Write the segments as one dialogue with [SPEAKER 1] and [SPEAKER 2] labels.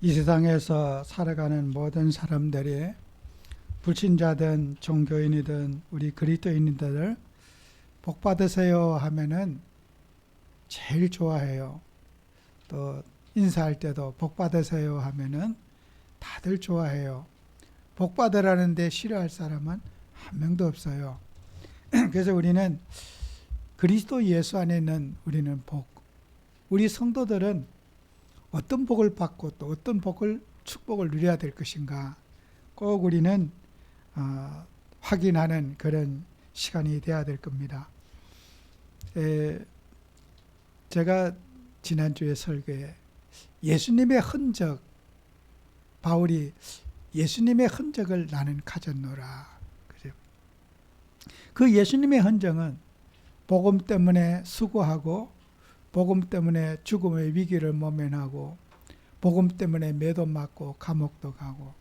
[SPEAKER 1] 이 세상에서 살아가는 모든 사람들이 불신자든 종교인이든 우리 그리스도인들 복 받으세요 하면은 제일 좋아해요. 또 인사할 때도 복 받으세요 하면은 다들 좋아해요. 복 받으라는데 싫어할 사람은 한 명도 없어요. 그래서 우리는 그리스도 예수 안에 있는 우리는 복, 우리 성도들은 어떤 복을 받고 또 어떤 복을 축복을 누려야 될 것인가 꼭 우리는 확인하는 그런 시간이 돼야 될 겁니다. 제가 지난주에 설교에 예수님의 흔적, 바울이 예수님의 흔적을 나는 가졌노라. 그 예수님의 흔적은 복음 때문에 수고하고 복음 때문에 죽음의 위기를 모면하고 복음 때문에 매도 맞고 감옥도 가고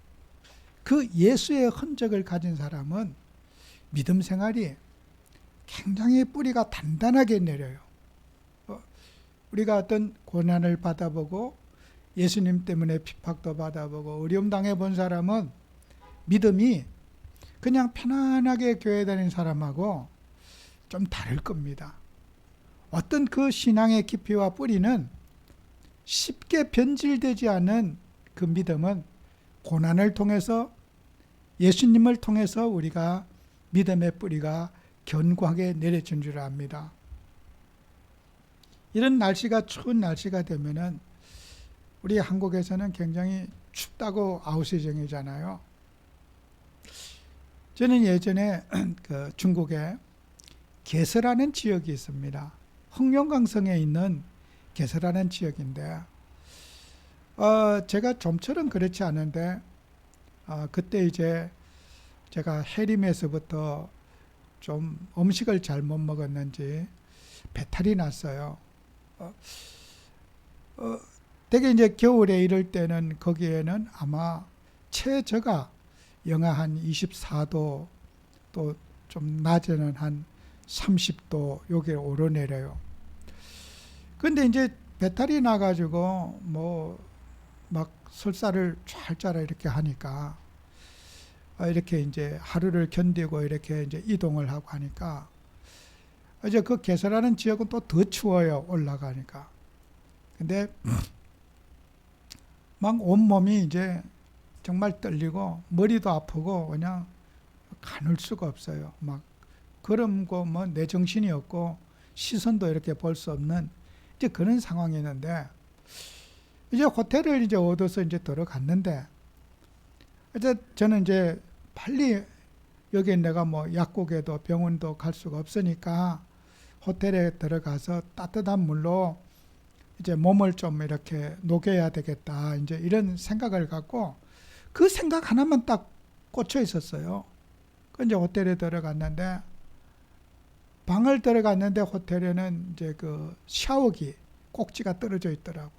[SPEAKER 1] 그 예수의 흔적을 가진 사람은 믿음 생활이 굉장히 뿌리가 단단하게 내려요. 우리가 어떤 고난을 받아보고 예수님 때문에 핍박도 받아보고 어려움 당해본 사람은 믿음이 그냥 편안하게 교회 다니는 사람하고 좀 다를 겁니다. 어떤 그 신앙의 깊이와 뿌리는 쉽게 변질되지 않은 그 믿음은 고난을 통해서 예수님을 통해서 우리가 믿음의 뿌리가 견고하게 내려진 줄 압니다. 이런 날씨가 추운 날씨가 되면은 우리 한국에서는 굉장히 춥다고 아우시정이잖아요. 저는 예전에 그 중국에 개서라는 지역이 있습니다. 흑룡강성에 있는 개서라는 지역인데 제가 좀처럼 그렇지 않은데 그때 이제 제가 해림에서부터 좀 음식을 잘못 먹었는지 배탈이 났어요. 되게 이제 겨울에 이럴 때는 거기에는 아마 최저가 영하 한 24도 또 좀 낮에는 한 30도 요게 오르내려요. 근데 이제 배탈이 나가지고 뭐 막 설사를 찰짜라 이렇게 하니까 이렇게 이제 하루를 견디고 이렇게 이제 이동을 하고 하니까 이제 그 개서라는 지역은 또 더 추워요. 올라가니까. 근데 막 온몸이 이제 정말 떨리고 머리도 아프고 그냥 가눌 수가 없어요. 막 그럼고 뭐 내 정신이 없고 시선도 이렇게 볼 수 없는 이제 그런 상황이었는데 이제 호텔을 이제 얻어서 이제 들어갔는데 이제 저는 이제 빨리 여기 내가 뭐 약국에도 병원도 갈 수가 없으니까 호텔에 들어가서 따뜻한 물로 이제 몸을 좀 이렇게 녹여야 되겠다. 이제 이런 생각을 갖고 그 생각 하나만 딱 꽂혀 있었어요. 그 이제 호텔에 들어갔는데 방을 들어갔는데 호텔에는 이제 그 샤워기 꼭지가 떨어져 있더라고.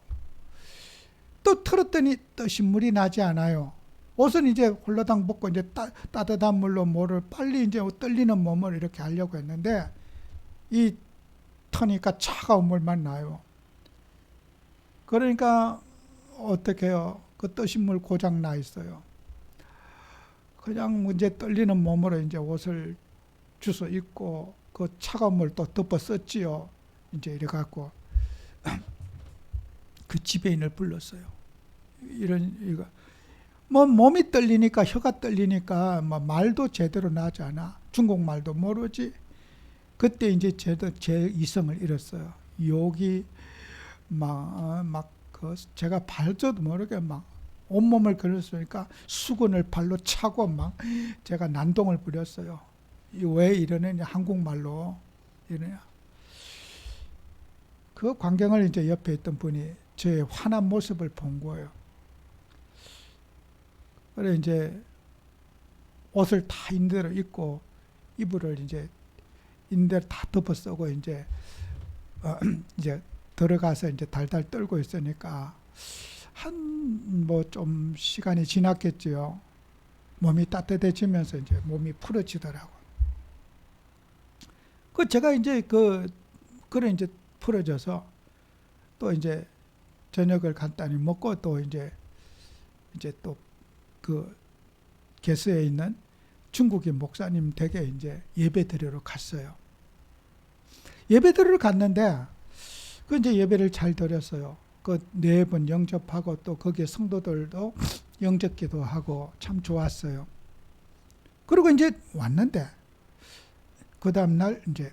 [SPEAKER 1] 또 틀었더니 또 신물이 나지 않아요. 옷은 이제 홀라당 벗고 이제 따뜻한 물로 뭐를 빨리 이제 떨리는 몸을 이렇게 하려고 했는데 이 터니까 차가운 물만 나요. 그러니까 어떻게 해요? 그 뜨신 물 고장 나 있어요. 그냥 이제 떨리는 몸으로 이제 옷을 주워 입고 그 차가운 물 또 덮어 썼지요. 이제 이래 갖고 그 지배인을 불렀어요. 이거 뭐 몸이 떨리니까 혀가 떨리니까 뭐 말도 제대로 나지 않아. 중국말도 모르지. 그때 이제 제 이성을 잃었어요. 욕이 막 제가 발저도 모르게 막 온몸을 걸었으니까 수건을 발로 차고 막 제가 난동을 부렸어요. 왜 이러느냐 한국말로 이러냐. 그 광경을 이제 옆에 있던 분이 저의 화난 모습을 본 거예요. 그래 이제 옷을 다 인대로 입고 이불을 이제 인대로 다 덮어 쓰고 이제 이제 들어가서 이제 달달 떨고 있으니까 한 뭐 좀 시간이 지났겠지요. 몸이 따뜻해지면서 이제 몸이 풀어지더라고. 그 제가 이제 그래 이제 풀어져서 또 이제 저녁을 간단히 먹고 또 이제 이제 또 그 개서에 있는 중국인 목사님 댁에 이제 예배 드리러 갔어요. 예배 드리러 갔는데 그 이제 예배를 잘 드렸어요. 그 4번 영접하고 또 거기에 성도들도 영접기도 하고 참 좋았어요. 그리고 이제 왔는데 그 다음날 이제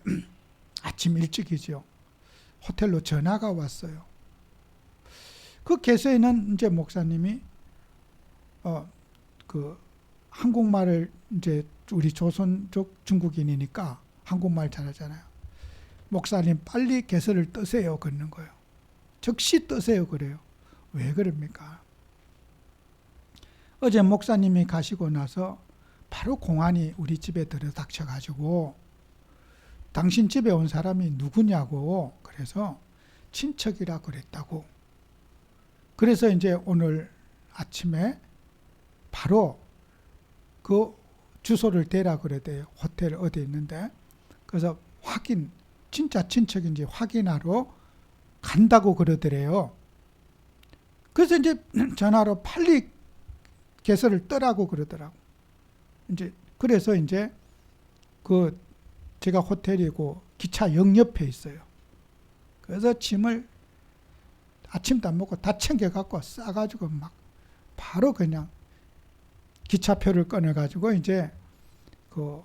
[SPEAKER 1] 아침 일찍이죠. 호텔로 전화가 왔어요. 그 개서에 있는 이제 목사님이 그 한국말을 이제 우리 조선족 중국인이니까 한국말 잘하잖아요. 목사님 빨리 개서를 뜨세요 그러는 거예요. 즉시 뜨세요 그래요. 왜 그럽니까? 어제 목사님이 가시고 나서 바로 공안이 우리 집에 들어닥쳐가지고 당신 집에 온 사람이 누구냐고 그래서 친척이라 그랬다고. 그래서 이제 오늘 아침에 바로 그 주소를 대라 그래대요. 호텔 어디 있는데. 그래서 진짜 친척인지 확인하러 간다고 그러더래요. 그래서 이제 전화로 빨리 개서를 떠라고 그러더라고. 이제 그래서 이제 그 제가 호텔이고 기차역 옆에 있어요. 그래서 짐을 아침도 안 먹고 다 챙겨갖고 싸가지고 막 바로 그냥 기차표를 꺼내가지고 이제 그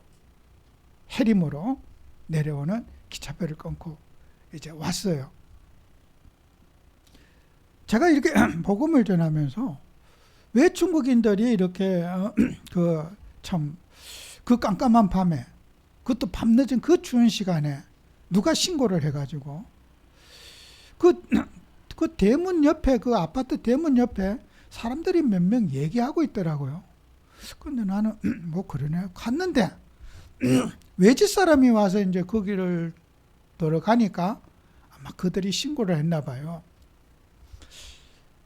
[SPEAKER 1] 해림으로 내려오는 기차표를 끊고 이제 왔어요. 제가 이렇게 복음을 전하면서 왜 중국인들이 이렇게 그 깜깜한 밤에 그것도 밤늦은 그 추운 시간에 누가 신고를 해가지고 그 대문 옆에 그 아파트 대문 옆에 사람들이 몇 명 얘기하고 있더라고요. 근데 나는 뭐 그러네 갔는데 외지 사람이 와서 이제 거기를 들어가니까 아마 그들이 신고를 했나 봐요.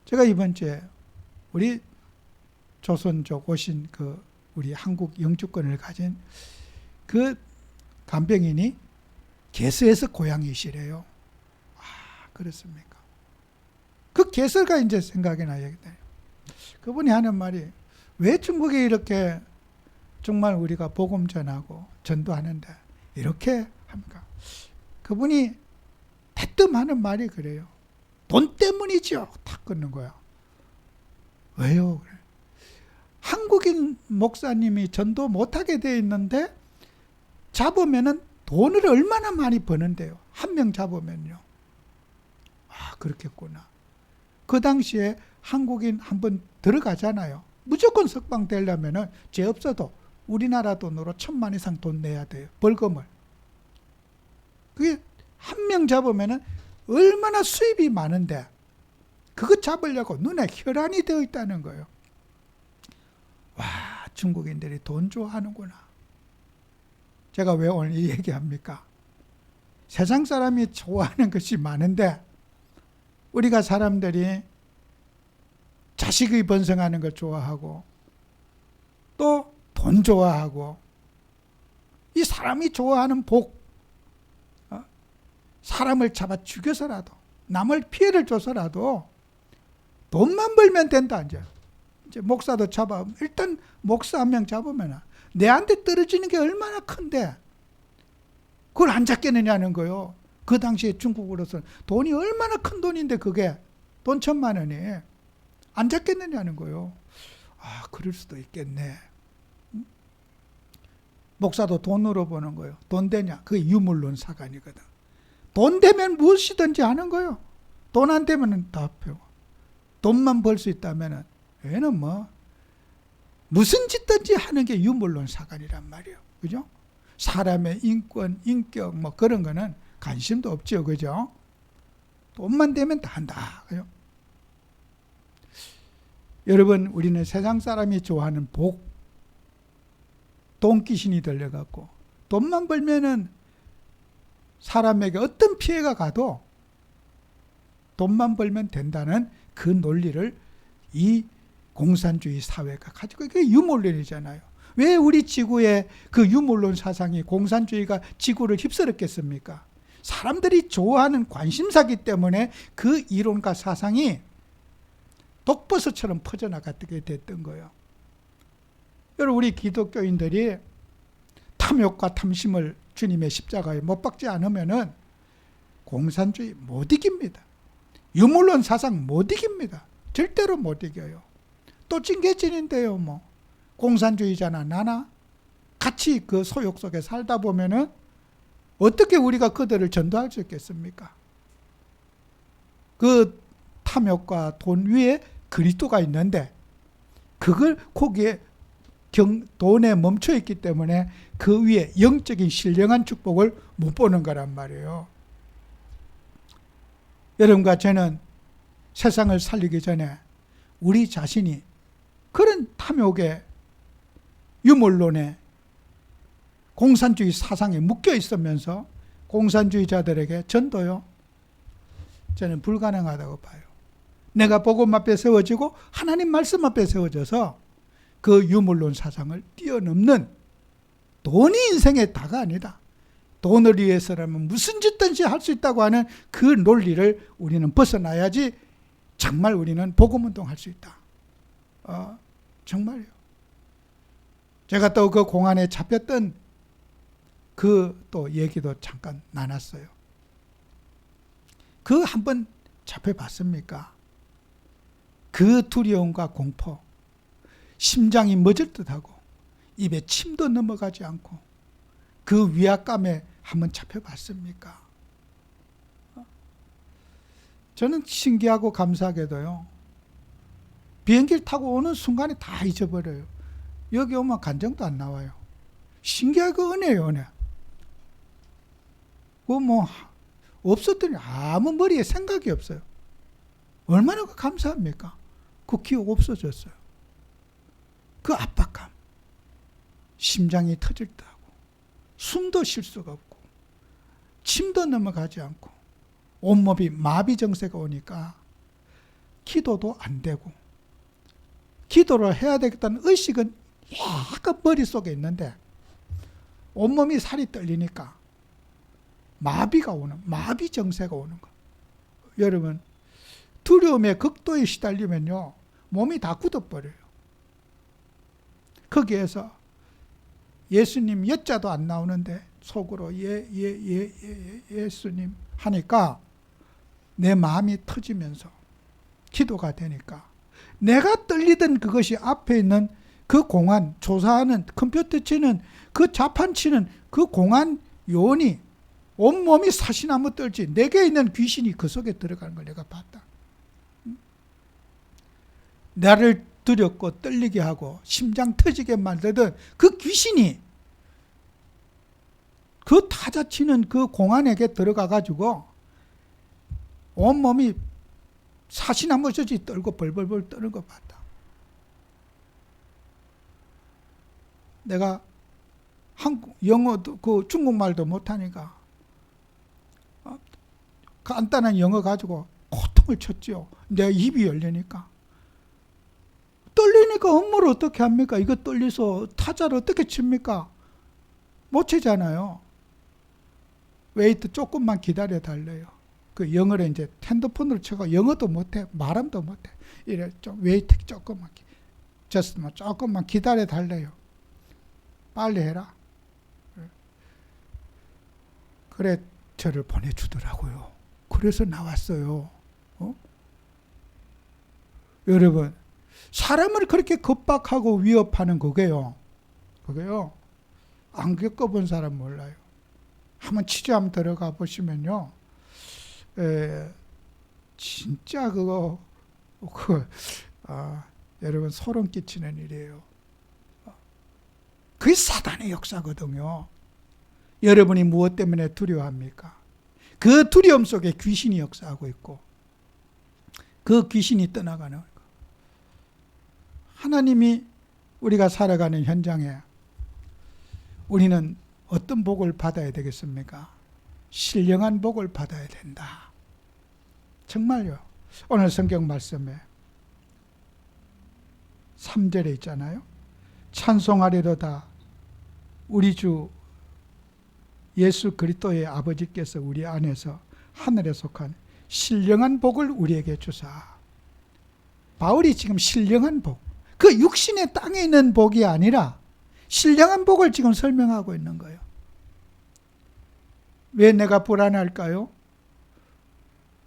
[SPEAKER 1] 제가 이번 주에 우리 조선족 오신 그 우리 한국 영주권을 가진 그 간병인이 개서에서 고향이시래요. 아, 그렇습니까? 그 개서가 이제 생각이 나요. 그분이 하는 말이 왜 중국에 이렇게 정말 우리가 복음 전하고 전도하는데 이렇게 합니까? 그분이 대뜸 하는 말이 그래요. 돈 때문이죠. 탁 끊는 거야. 왜요? 한국인 목사님이 전도 못하게 돼 있는데 잡으면은 돈을 얼마나 많이 버는데요. 한 명 잡으면요. 아, 그렇겠구나. 그 당시에 한국인 한번 들어가잖아요. 무조건 석방 되려면은 죄 없어도 우리나라 돈으로 1,000만 이상 돈 내야 돼요. 벌금을. 그게 한 명 잡으면은 얼마나 수입이 많은데 그거 잡으려고 눈에 혈안이 되어 있다는 거예요. 와, 중국인들이 돈 좋아하는구나. 제가 왜 오늘 이 얘기합니까? 세상 사람이 좋아하는 것이 많은데 우리가 사람들이 자식이 번성하는 걸 좋아하고 또 돈 좋아하고 이 사람이 좋아하는 복, 사람을 잡아 죽여서라도 남을 피해를 줘서라도 돈만 벌면 된다. 이제 목사도 잡아 일단 목사 한 명 잡으면 내한테 떨어지는 게 얼마나 큰데 그걸 안 잡겠느냐는 거요. 그 당시에 중국으로서는 돈이 얼마나 큰 돈인데 그게 돈 1,000만 원이 안 잡겠느냐는 거요. 아, 그럴 수도 있겠네. 목사도 돈으로 보는 거예요. 돈 되냐? 그게 유물론 사관이거든. 돈 되면 무엇이든지 하는 거예요. 돈 안 되면 다 배워. 돈만 벌 수 있다면 얘는 뭐 무슨 짓든지 하는 게 유물론 사관이란 말이에요. 그죠? 사람의 인권, 인격 뭐 그런 거는 관심도 없죠. 그죠? 돈만 되면 다 한다. 그죠? 여러분, 우리는 세상 사람이 좋아하는 복, 돈 귀신이 들려갖고 돈만 벌면은 사람에게 어떤 피해가 가도 돈만 벌면 된다는 그 논리를 이 공산주의 사회가 가지고 그게 유물론이잖아요. 왜 우리 지구의 그 유물론 사상이 공산주의가 지구를 휩쓸었겠습니까? 사람들이 좋아하는 관심사기 때문에 그 이론과 사상이 독버섯처럼 퍼져나가게 됐던 거예요. 여러분, 우리 기독교인들이 탐욕과 탐심을 주님의 십자가에 못 박지 않으면은 공산주의 못 이깁니다. 유물론 사상 못 이깁니다. 절대로 못 이겨요. 또 찡개진인데요, 뭐. 공산주의자나 나나 같이 그 소욕 속에 살다 보면은 어떻게 우리가 그들을 전도할 수 있겠습니까? 그 탐욕과 돈 위에 그리스도가 있는데 그걸 거기에 돈에 멈춰 있기 때문에 그 위에 영적인 신령한 축복을 못 보는 거란 말이에요. 여러분과 저는 세상을 살리기 전에 우리 자신이 그런 탐욕에 유물론에 공산주의 사상에 묶여 있으면서 공산주의자들에게 전도요, 저는 불가능하다고 봐요. 내가 복음 앞에 세워지고 하나님 말씀 앞에 세워져서 그 유물론 사상을 뛰어넘는, 돈이 인생의 다가 아니다. 돈을 위해서라면 무슨 짓든지 할 수 있다고 하는 그 논리를 우리는 벗어나야지 정말 우리는 복음운동 할 수 있다. 정말요. 제가 또 그 공안에 잡혔던 그 또 얘기도 잠깐 나눴어요. 그 한번 잡혀봤습니까? 그 두려움과 공포, 심장이 멎을 듯하고 입에 침도 넘어가지 않고 그 위압감에 한번 잡혀봤습니까? 저는 신기하고 감사하게도요, 비행기를 타고 오는 순간에 다 잊어버려요. 여기 오면 간정도 안 나와요. 신기하게 은혜예요, 은혜. 그 뭐 없었더니 아무 머리에 생각이 없어요. 얼마나 감사합니까? 그 기억 없어졌어요. 그 압박감, 심장이 터질 듯 하고 숨도 쉴 수가 없고 침도 넘어가지 않고 온몸이 마비 증세가 오니까 기도도 안 되고, 기도를 해야 되겠다는 의식은 약간 머릿속에 있는데 온몸이 살이 떨리니까 마비가 오는, 마비 증세가 오는 거. 여러분, 두려움의 극도에 시달리면요, 몸이 다 굳어버려요. 거기에서 예수님 여자도 안 나오는데 속으로 예수님 하니까 내 마음이 터지면서 기도가 되니까 내가 떨리던 그것이 앞에 있는 그 공안, 조사하는, 컴퓨터 치는, 그 자판 치는 그 공안 요원이 온몸이 사시나무 떨지, 내게 있는 귀신이 그 속에 들어가는 걸 내가 봤다. 나를 두렵고 떨리게 하고 심장 터지게 만들던 그 귀신이 그 타자치는 그 공안에게 들어가 가지고 온몸이 사시나무 젖이 떨고 벌벌벌 떠는 거 봤다. 내가 영어도 그 중국말도 못하니까 간단한 영어 가지고 고통을 쳤죠. 내 입이 열리니까. 떨리니까 업무를 어떻게 합니까? 이거 떨려서 타자를 어떻게 칩니까? 못 치잖아요. 웨이트 조금만 기다려 달래요. 그 영어를 이제 핸드폰으로 쳐가 영어도 못해, 말함도 못해. 이래 좀 웨이트 조금만, 조금만 기다려 달래요. 빨리 해라. 그래 저를 보내주더라고요. 그래서 나왔어요. 여러분, 사람을 그렇게 겁박하고 위협하는 그게요, 안 겪어본 사람 몰라요. 한번 취재하면 들어가 보시면요, 진짜 여러분 소름 끼치는 일이에요. 그게 사단의 역사거든요. 여러분이 무엇 때문에 두려워합니까? 그 두려움 속에 귀신이 역사하고 있고 그 귀신이 떠나가는 거. 하나님이 우리가 살아가는 현장에 우리는 어떤 복을 받아야 되겠습니까? 신령한 복을 받아야 된다. 정말요. 오늘 성경 말씀에 3절에 있잖아요. 찬송하리로다 우리 주 예수 그리스도의 아버지께서 우리 안에서 하늘에 속한 신령한 복을 우리에게 주사 바울이 지금 신령한 복, 그 육신의 땅에 있는 복이 아니라 신령한 복을 지금 설명하고 있는 거예요. 왜 내가 불안할까요?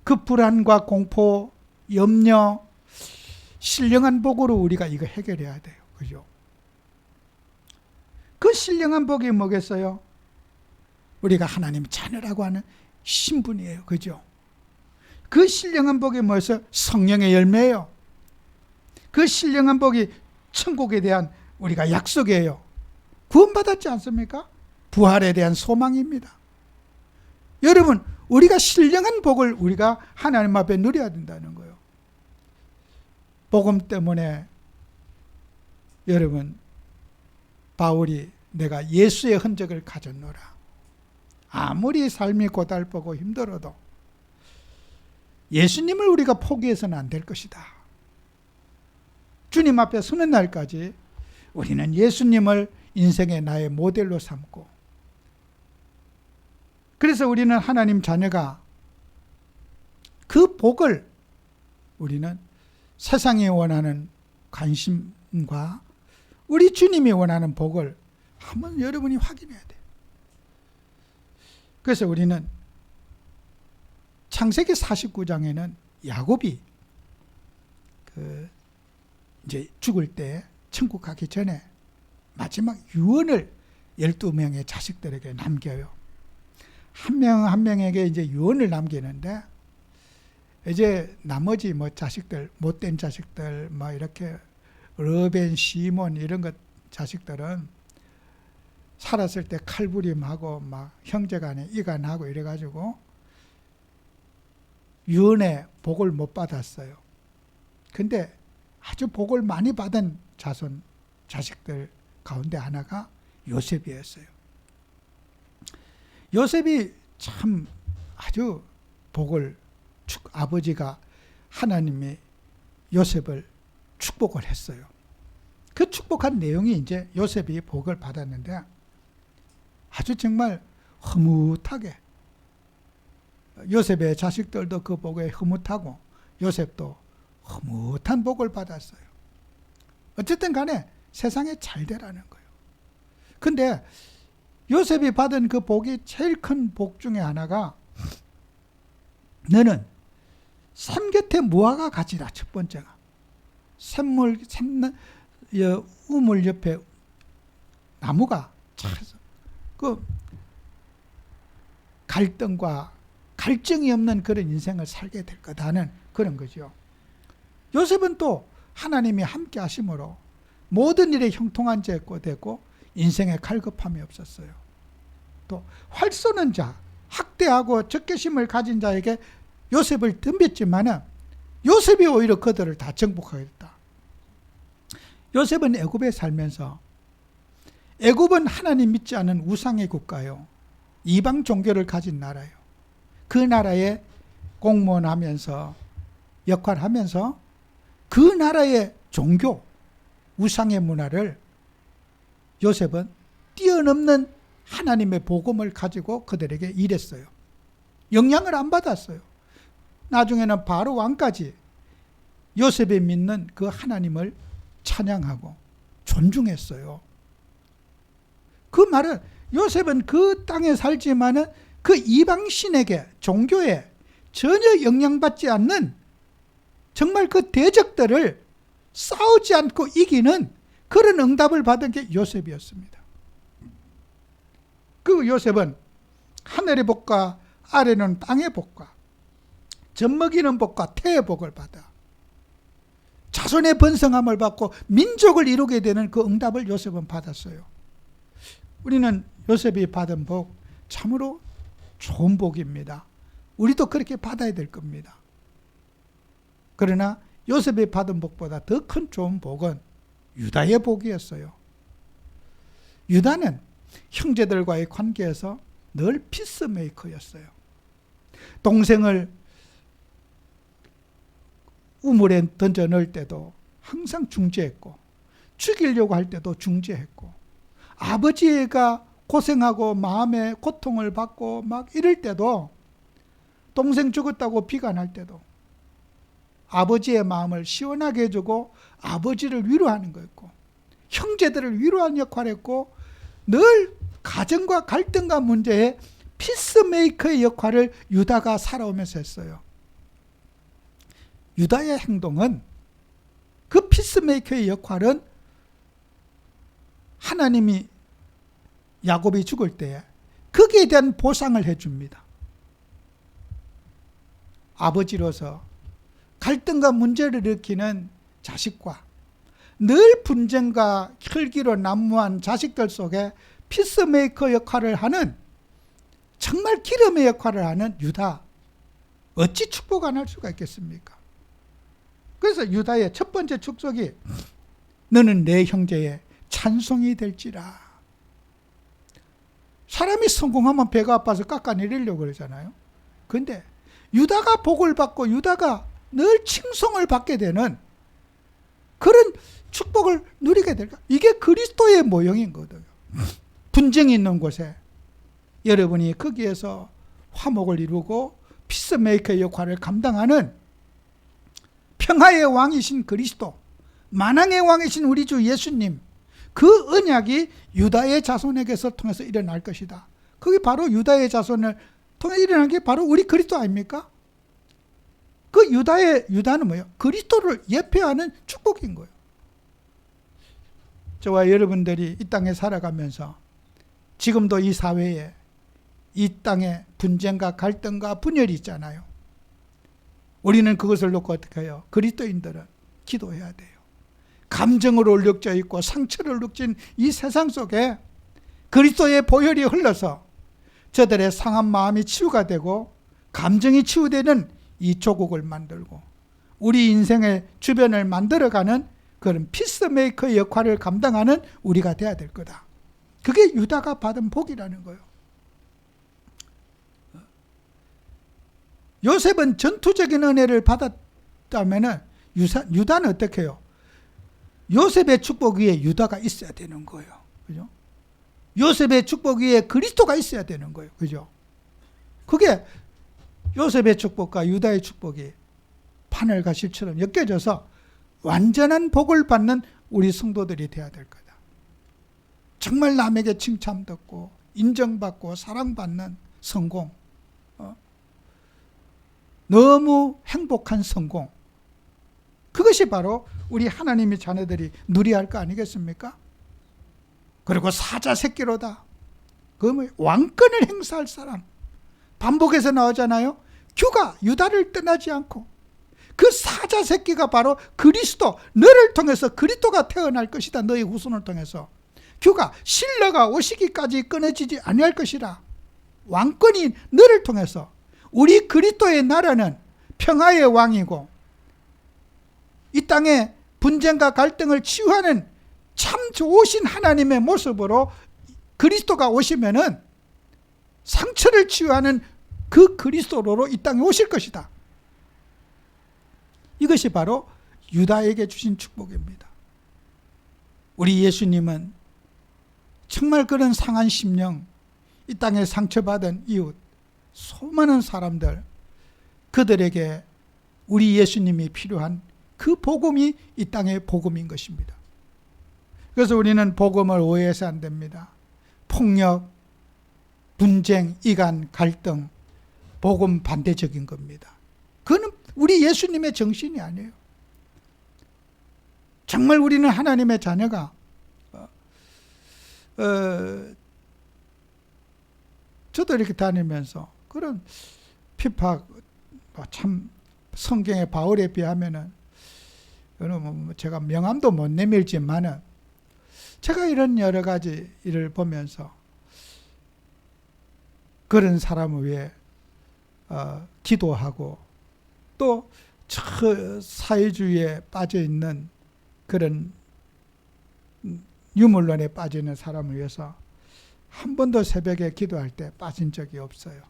[SPEAKER 1] 그 불안과 공포, 염려, 신령한 복으로 우리가 이거 해결해야 돼요. 그죠? 그 신령한 복이 뭐겠어요? 우리가 하나님 자녀라고 하는 신분이에요. 그죠? 그 신령한 복이 뭐였어요? 성령의 열매예요. 그 신령한 복이 천국에 대한 우리가 약속이에요. 구원받았지 않습니까? 부활에 대한 소망입니다. 여러분, 우리가 신령한 복을 우리가 하나님 앞에 누려야 된다는 거예요. 복음 때문에 여러분, 바울이 내가 예수의 흔적을 가졌노라. 아무리 삶이 고달프고 힘들어도 예수님을 우리가 포기해서는 안 될 것이다. 주님 앞에 서는 날까지 우리는 예수님을 인생의 나의 모델로 삼고, 그래서 우리는 하나님 자녀가 그 복을 우리는 세상이 원하는 관심과 우리 주님이 원하는 복을 한번 여러분이 확인해야 돼요. 그래서 우리는 창세기 49장에는 야곱이 이제 죽을 때 천국 가기 전에 마지막 유언을 12명의 자식들에게 남겨요. 한 명 한 명에게 이제 유언을 남기는데, 이제 나머지 뭐 자식들, 못된 자식들, 뭐 이렇게 르벤, 시몬 이런 것 자식들은 살았을 때 칼부림하고 막 형제간에 이간하고 이래가지고 유언의 복을 못 받았어요. 근데 아주 복을 많이 받은 자식들 가운데 하나가 요셉이었어요. 요셉이 참 아주 복을, 아버지가 하나님이 요셉을 축복을 했어요. 그 축복한 내용이 이제 요셉이 복을 받았는데 아주 정말 흐뭇하게, 요셉의 자식들도 그 복에 흐뭇하고 요셉도 흐뭇한 복을 받았어요. 어쨌든 간에 세상에 잘 되라는 거예요. 근데 요셉이 받은 그 복이 제일 큰 복 중에 하나가, 너는 샘 곁에 무화과 가지라. 첫 번째가 우물 옆에 나무가 차서 그 갈등과 갈증이 없는 그런 인생을 살게 될 거다는 그런 거죠. 요셉은 또 하나님이 함께 하심으로 모든 일에 형통한 자가 되고 인생에 갈급함이 없었어요. 또 활 쏘는 자, 학대하고 적개심을 가진 자에게 요셉을 덤볐지만 요셉이 오히려 그들을 다 정복하겠다. 요셉은 애굽에 살면서, 애굽은 하나님 믿지 않은 우상의 국가요, 이방 종교를 가진 나라예요. 그 나라에 공무원하면서 역할하면서 그 나라의 종교, 우상의 문화를 요셉은 뛰어넘는 하나님의 복음을 가지고 그들에게 일했어요. 영향을 안 받았어요. 나중에는 바로 왕까지 요셉이 믿는 그 하나님을 찬양하고 존중했어요. 그 말은 요셉은 그 땅에 살지만은 그 이방신에게, 종교에 전혀 영향받지 않는 정말 그 대적들을 싸우지 않고 이기는 그런 응답을 받은 게 요셉이었습니다. 그 요셉은 하늘의 복과 아래는 땅의 복과 젖먹이는 복과 태의 복을 받아 자손의 번성함을 받고 민족을 이루게 되는 그 응답을 요셉은 받았어요. 우리는 요셉이 받은 복 참으로 좋은 복입니다. 우리도 그렇게 받아야 될 겁니다. 그러나 요셉이 받은 복보다 더 큰 좋은 복은 유다의 복이었어요. 유다는 형제들과의 관계에서 늘 피스메이커였어요. 동생을 우물에 던져 넣을 때도 항상 중재했고, 죽이려고 할 때도 중재했고, 아버지가 고생하고 마음에 고통을 받고 막 이럴 때도, 동생 죽었다고 비관할 때도 아버지의 마음을 시원하게 해주고 아버지를 위로하는 거였고, 형제들을 위로하는 역할을 했고, 늘 가정과 갈등과 문제에 피스메이커의 역할을 유다가 살아오면서 했어요. 유다의 행동은, 그 피스메이커의 역할은 하나님이 야곱이 죽을 때에 거기에 대한 보상을 해줍니다. 아버지로서 갈등과 문제를 일으키는 자식과 늘 분쟁과 혈기로 난무한 자식들 속에 피스메이커 역할을 하는, 정말 기름의 역할을 하는 유다, 어찌 축복 안 할 수가 있겠습니까? 그래서 유다의 첫 번째 축복이 너는 내 형제의 찬송이 될지라. 사람이 성공하면 배가 아파서 깎아내리려고 그러잖아요. 그런데 유다가 복을 받고 유다가 늘 칭송을 받게 되는 그런 축복을 누리게 될까? 이게 그리스도의 모형인 거거든요. 분쟁이 있는 곳에 여러분이 거기에서 화목을 이루고 피스메이커의 역할을 감당하는 평화의 왕이신 그리스도, 만왕의 왕이신 우리 주 예수님, 그 언약이 유다의 자손에게서 통해서 일어날 것이다. 그게 바로 유다의 자손을 통해 일어난 게 바로 우리 그리스도 아닙니까? 그 유다는 뭐예요? 그리스도를 예표하는 축복인 거예요. 저와 여러분들이 이 땅에 살아가면서 지금도 이 사회에, 이 땅에 분쟁과 갈등과 분열이 있잖아요. 우리는 그것을 놓고 어떻게 해요? 그리스도인들은 기도해야 돼요. 감정으로 얼룩져 있고 상처를 얼룩진 이 세상 속에 그리스도의 보혈이 흘러서 저들의 상한 마음이 치유가 되고 감정이 치유되는 이 조국을 만들고 우리 인생의 주변을 만들어가는 그런 피스메이커의 역할을 감당하는 우리가 돼야 될 거다. 그게 유다가 받은 복이라는 거예요. 요셉은 전투적인 은혜를 받았다면 유다는 어떻게 해요? 요셉의 축복 위에 유다가 있어야 되는 거예요. 그죠? 요셉의 축복 위에 그리스도가 있어야 되는 거예요. 그죠? 그게 요셉의 축복과 유다의 축복이 바늘과 실처럼 엮여져서 완전한 복을 받는 우리 성도들이 되어야 될 거다. 정말 남에게 칭찬받고 인정받고 사랑받는 성공, 너무 행복한 성공, 그것이 바로 우리 하나님의 자녀들이 누려야 할 거 아니겠습니까? 그리고 사자 새끼로다. 그 왕권을 행사할 사람. 반복해서 나오잖아요. 규가 유다를 떠나지 않고 그 사자 새끼가 바로 그리스도, 너를 통해서 그리스도가 태어날 것이다. 너의 후손을 통해서. 규가 신라가 오시기까지 끊어지지 아니할 것이라. 왕권이 너를 통해서. 우리 그리스도의 나라는 평화의 왕이고 이 땅에 분쟁과 갈등을 치유하는 참 좋으신 하나님의 모습으로 그리스도가 오시면은 상처를 치유하는 그 그리스도로 이 땅에 오실 것이다. 이것이 바로 유다에게 주신 축복입니다. 우리 예수님은 정말 그런 상한 심령, 이 땅에 상처받은 이웃, 수많은 사람들, 그들에게 우리 예수님이 필요한 그 복음이 이 땅의 복음인 것입니다. 그래서 우리는 복음을 오해해서 안 됩니다. 폭력, 분쟁, 이간, 갈등, 복음 반대적인 겁니다. 그건 우리 예수님의 정신이 아니에요. 정말 우리는 하나님의 자녀가 저도 이렇게 다니면서 그런 핍박, 참 성경의 바울에 비하면은 제가 명함도 못 내밀지만은 제가 이런 여러 가지 일을 보면서 그런 사람을 위해 기도하고 또 사회주의에 빠져 있는 그런 유물론에 빠져 있는 사람을 위해서 한 번도 새벽에 기도할 때 빠진 적이 없어요.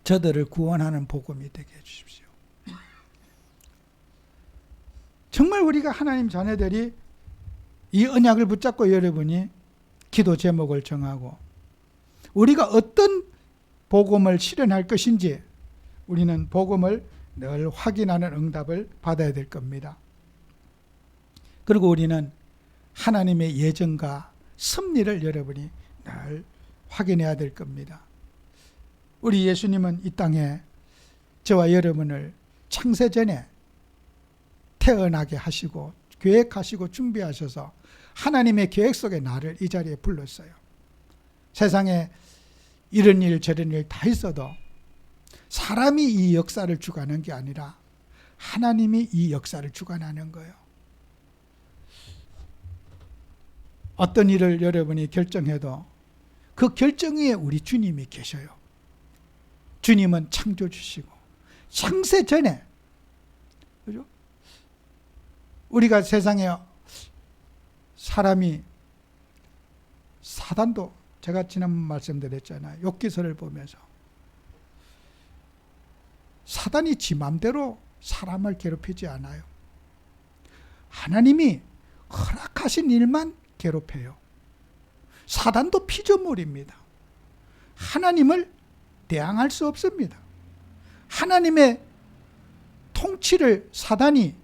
[SPEAKER 1] 저들을 구원하는 복음이 되게 해주십시오. 정말 우리가 하나님 자녀들이 이 언약을 붙잡고 여러분이 기도 제목을 정하고 우리가 어떤 복음을 실현할 것인지 우리는 복음을 늘 확인하는 응답을 받아야 될 겁니다. 그리고 우리는 하나님의 예정과 섭리를 여러분이 늘 확인해야 될 겁니다. 우리 예수님은 이 땅에 저와 여러분을 창세전에 태어나게 하시고 계획하시고 준비하셔서 하나님의 계획 속에 나를 이 자리에 불렀어요. 세상에 이런 일 저런 일 다 있어도 사람이 이 역사를 주관하는 게 아니라 하나님이 이 역사를 주관하는 거예요. 어떤 일을 여러분이 결정해도 그 결정 위에 우리 주님이 계셔요. 주님은 창조주시고 창세 전에, 그죠? 우리가 세상에 사람이, 사단도 제가 지난번 말씀드렸잖아요. 욥기서를 보면서 사단이 지 맘대로 사람을 괴롭히지 않아요. 하나님이 허락하신 일만 괴롭혀요. 사단도 피조물입니다. 하나님을 대항할 수 없습니다. 하나님의 통치를 사단이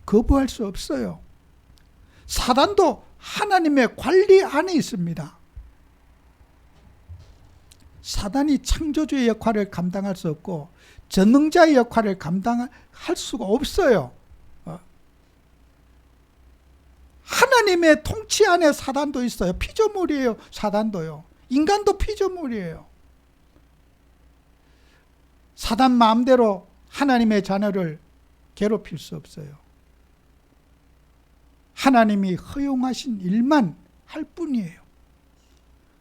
[SPEAKER 1] 거부할 수 없어요. 사단도 하나님의 관리 안에 있습니다. 사단이 창조주의 역할을 감당할 수 없고 전능자의 역할을 감당할 수가 없어요. 하나님의 통치 안에 사단도 있어요. 피조물이에요. 사단도요. 인간도 피조물이에요. 사단 마음대로 하나님의 자녀를 괴롭힐 수 없어요. 하나님이 허용하신 일만 할 뿐이에요.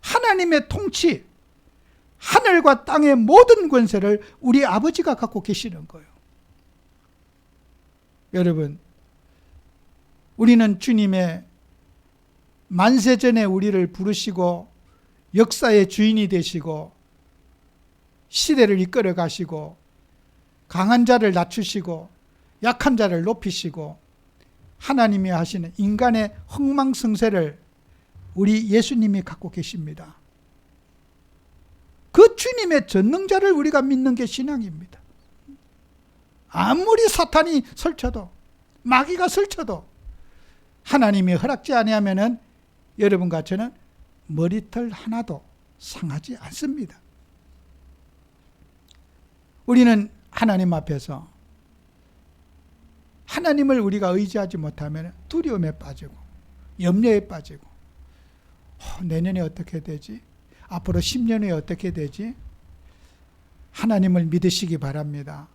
[SPEAKER 1] 하나님의 통치, 하늘과 땅의 모든 권세를 우리 아버지가 갖고 계시는 거예요. 여러분, 우리는 주님의 만세전에 우리를 부르시고 역사의 주인이 되시고 시대를 이끌어 가시고 강한 자를 낮추시고 약한 자를 높이시고 하나님이 하시는 인간의 흥망성쇠를 우리 예수님이 갖고 계십니다. 그 주님의 전능자를 우리가 믿는 게 신앙입니다. 아무리 사탄이 설쳐도 마귀가 설쳐도 하나님이 허락지 아니하면은 여러분과 저는 머리털 하나도 상하지 않습니다. 우리는 하나님 앞에서 하나님을 우리가 의지하지 못하면 두려움에 빠지고 염려에 빠지고 내년에 어떻게 되지? 앞으로 10년 후에 어떻게 되지? 하나님을 믿으시기 바랍니다.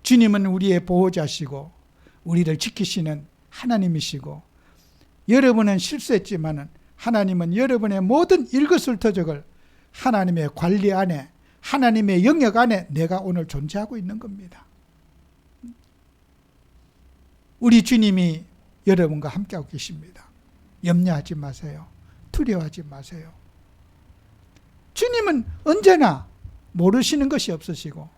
[SPEAKER 1] 주님은 우리의 보호자시고 우리를 지키시는 하나님이시고 여러분은 실수했지만 하나님은 여러분의 모든 일거수일투족을 하나님의 관리 안에 하나님의 영역 안에 내가 오늘 존재하고 있는 겁니다. 우리 주님이 여러분과 함께하고 계십니다. 염려하지 마세요. 두려워하지 마세요. 주님은 언제나 모르시는 것이 없으시고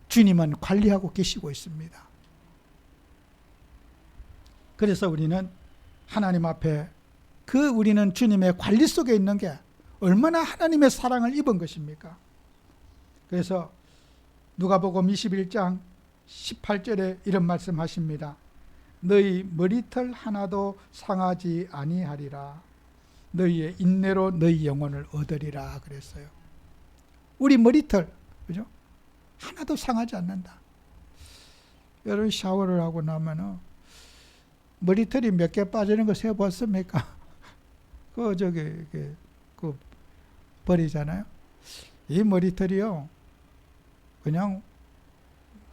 [SPEAKER 1] 주님은 관리하고 계시고 있습니다. 그래서 우리는 하나님 앞에 우리는 주님의 관리 속에 있는 게 얼마나 하나님의 사랑을 입은 것입니까? 그래서 누가복음 21장 18절에 이런 말씀하십니다. 너희 머리털 하나도 상하지 아니하리라. 너희의 인내로 너희 영혼을 얻으리라 그랬어요. 우리 머리털, 그죠? 하나도 상하지 않는다. 여러분 샤워를 하고 나면은 머리털이 몇 개 빠지는 거 세어봤습니까? 그 버리잖아요. 이 머리털이요, 그냥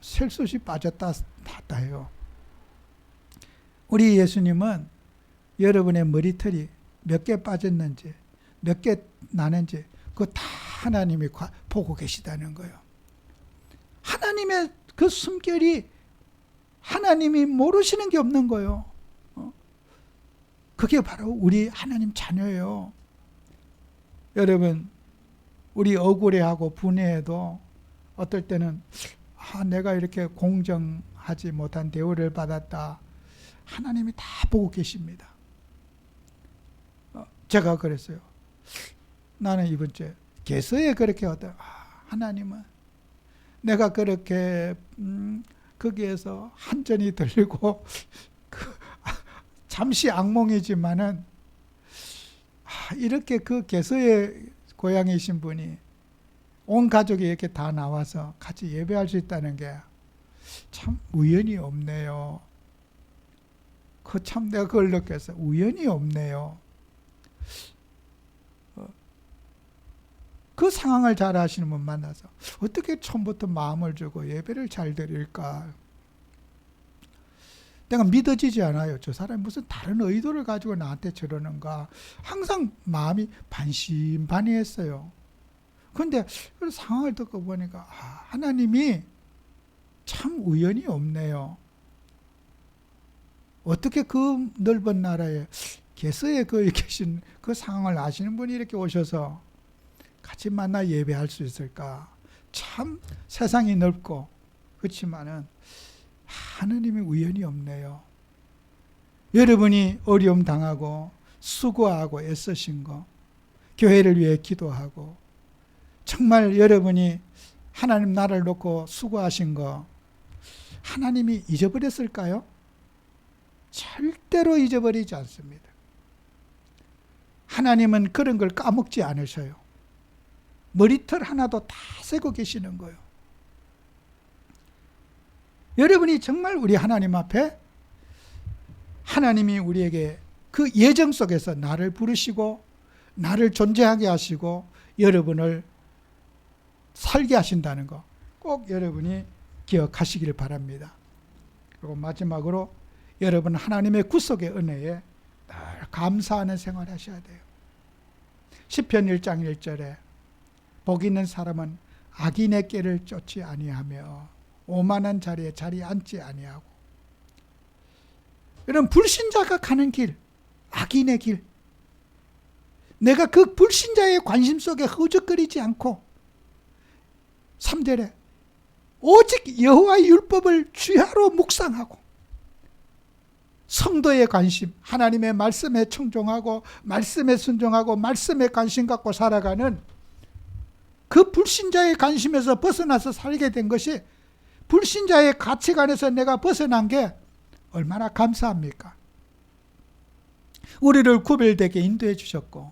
[SPEAKER 1] 셀 수 없이 빠졌다 놨다 해요. 우리 예수님은 여러분의 머리털이 몇 개 빠졌는지, 몇 개 나는지, 그거 다 하나님이 보고 계시다는 거예요. 하나님의 그 숨결이 하나님이 모르시는 게 없는 거예요. 그게 바로 우리 하나님 자녀예요. 여러분, 우리 억울해하고 분해해도 어떨 때는 내가 이렇게 공정하지 못한 대우를 받았다. 하나님이 다 보고 계십니다. 제가 그랬어요. 나는 이번 주에 개서에 그렇게 하나님은 내가 그렇게 거기에서 한전이 들리고 잠시 악몽이지만은 이렇게 그 개서의 고향이신 분이 온 가족이 이렇게 다 나와서 같이 예배할 수 있다는 게 참 우연이 없네요. 참 내가 그걸 느꼈어요. 우연이 없네요. 그 상황을 잘 아시는 분 만나서 어떻게 처음부터 마음을 주고 예배를 잘 드릴까? 내가 믿어지지 않아요. 저 사람이 무슨 다른 의도를 가지고 나한테 저러는가? 항상 마음이 반신반의했어요. 그런데 그 상황을 듣고 보니까 하나님이 참 우연이 없네요. 어떻게 그 넓은 나라에 개서에 거기 계신 그 상황을 아시는 분이 이렇게 오셔서 같이 만나 예배할 수 있을까? 참 세상이 넓고 그렇지만은 하느님의 우연이 없네요. 여러분이 어려움 당하고 수고하고 애쓰신 거, 교회를 위해 기도하고 정말 여러분이 하나님 나라를 놓고 수고하신 거 하나님이 잊어버렸을까요? 절대로 잊어버리지 않습니다. 하나님은 그런 걸 까먹지 않으셔요. 머리털 하나도 다 세고 계시는 거예요. 여러분이 정말 우리 하나님 앞에 하나님이 우리에게 그 예정 속에서 나를 부르시고 나를 존재하게 하시고 여러분을 살게 하신다는 거 꼭 여러분이 기억하시길 바랍니다. 그리고 마지막으로 여러분 하나님의 구속의 은혜에 늘 감사하는 생활을 하셔야 돼요. 시편 1장 1절에 복 있는 사람은 악인의 꾀를 쫓지 아니하며 오만한 자리에 자리 앉지 아니하고. 이런 불신자가 가는 길, 악인의 길, 내가 그 불신자의 관심 속에 허우적거리지 않고 3절에 오직 여호와의 율법을 주야로 묵상하고 성도의 관심, 하나님의 말씀에 청종하고 말씀에 순종하고 말씀에 관심 갖고 살아가는 그 불신자의 관심에서 벗어나서 살게 된 것이, 불신자의 가치관에서 내가 벗어난 게 얼마나 감사합니까? 우리를 구별되게 인도해 주셨고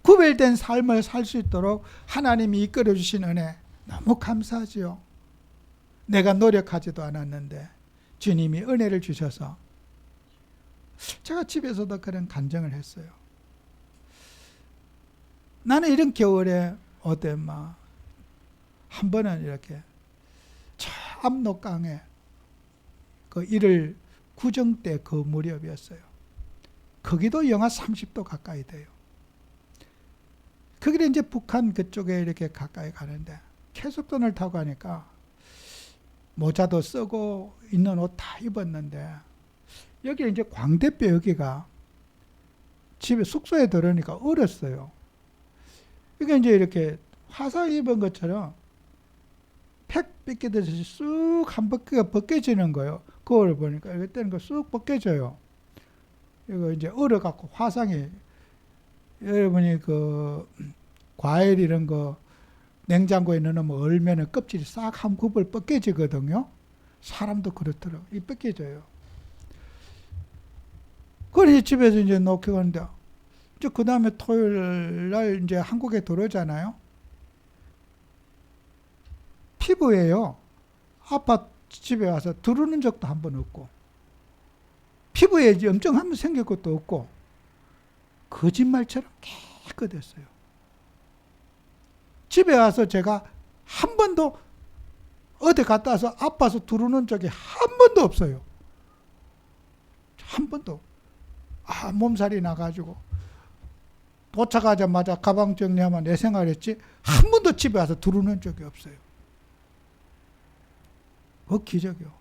[SPEAKER 1] 구별된 삶을 살 수 있도록 하나님이 이끌어 주신 은혜 너무 감사하지요. 내가 노력하지도 않았는데 주님이 은혜를 주셔서 제가 집에서도 그런 간증을 했어요. 나는 이런 겨울에 한 번은 이렇게 저 압록강에 그 1월 구정 때 그 무렵이었어요. 거기도 영하 30도 가까이 돼요. 거기를 이제 북한 그쪽에 이렇게 가까이 가는데 계속선을 타고 가니까 모자도 쓰고 있는 옷 다 입었는데 여기 이제 광대뼈 여기가 집에 숙소에 들어오니까 얼었어요. 이게 이제 이렇게 화상 입은 것처럼 팩 뺏기듯이 쑥 한 바퀴가 벗겨지는 거예요. 거울을 보니까 이때는 그 쑥 벗겨져요. 이거 이제 얼어갖고 화상이, 여러분이 그 과일 이런 거 냉장고에 넣으면 얼면은 껍질이 싹 한 굽을 벗겨지거든요. 사람도 그렇더라고요. 이 벗겨져요. 그래서 집에서 이제 놓고 가는데, 이제 그 다음에 토요일 날 이제 한국에 들어오잖아요. 피부에요. 아파 집에 와서 두르는 적도 한 번 없고, 피부에 염증 한 번 생길 것도 없고, 거짓말처럼 깨끗했어요. 집에 와서 제가 한 번도 어디 갔다 와서 아파서 두르는 적이 한 번도 없어요. 한 번도. 몸살이 나가지고 도착하자마자 가방 정리하면 내 생활했지 한 번도 집에 와서 두르는 적이 없어요. 그 기적이요.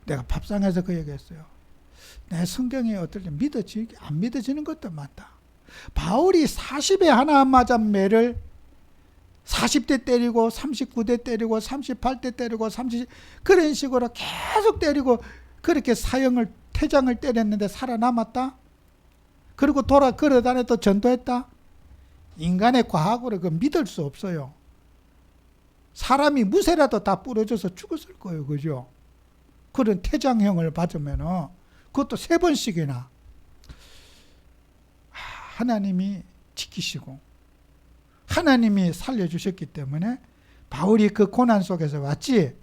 [SPEAKER 1] 내가 밥상에서 그 얘기했어요. 내 성경이 어떨 때 믿어지기 안 믿어지는 것도 많다. 바울이 40에 하나 맞은 매를 40대 때리고 39대 때리고 38대 때리고 30 그런 식으로 계속 때리고 그렇게 태장을 때렸는데 살아남았다? 그리고 걸어다녀 전도했다? 인간의 과학으로 그 믿을 수 없어요. 사람이 무쇠라도 다 부러져서 죽었을 거예요. 그죠? 그런 태장형을 받으면은 그것도 3번씩이나 하나님이 지키시고 하나님이 살려주셨기 때문에 바울이 그 고난 속에서 왔지,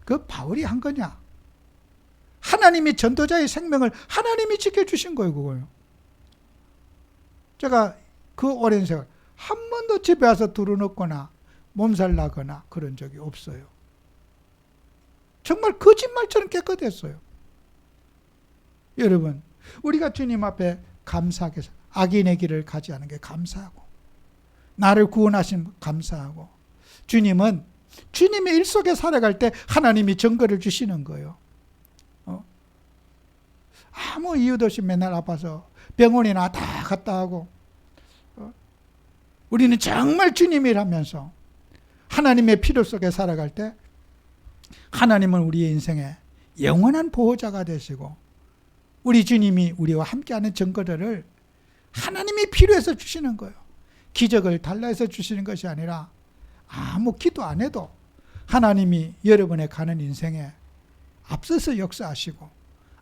[SPEAKER 1] 그 바울이 한 거냐? 하나님이 전도자의 생명을 하나님이 지켜주신 거예요. 그거요. 제가 그 오랜 세월 한 번도 집에 와서 두루눕거나 몸살 나거나 그런 적이 없어요. 정말 거짓말처럼 깨끗했어요. 여러분, 우리가 주님 앞에 감사하게 악인의 길을 가지 않은 게 감사하고, 나를 구원하신 감사하고, 주님은 주님의 일 속에 살아갈 때 하나님이 증거를 주시는 거예요. 아무 이유도 없이 맨날 아파서 병원이나 다 갔다 하고, 우리는 정말 주님이라면서 하나님의 필요 속에 살아갈 때 하나님은 우리의 인생에 영원한 보호자가 되시고, 우리 주님이 우리와 함께하는 증거들을 하나님이 필요해서 주시는 거예요. 기적을 달라 해서 주시는 것이 아니라 아무 기도 안 해도 하나님이 여러분의 가는 인생에 앞서서 역사하시고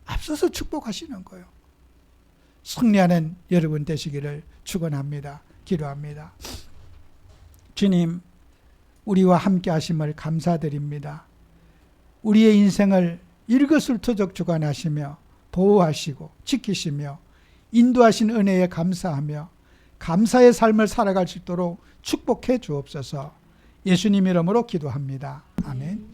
[SPEAKER 1] 앞서서 축복하시는 거예요. 승리하는 여러분 되시기를 축원합니다. 기도합니다. 주님, 우리와 함께 하심을 감사드립니다. 우리의 인생을 일거수일투족 주관하시며 보호하시고 지키시며 인도하신 은혜에 감사하며 감사의 삶을 살아갈 수 있도록 축복해 주옵소서. 예수님 이름으로 기도합니다. 아멘.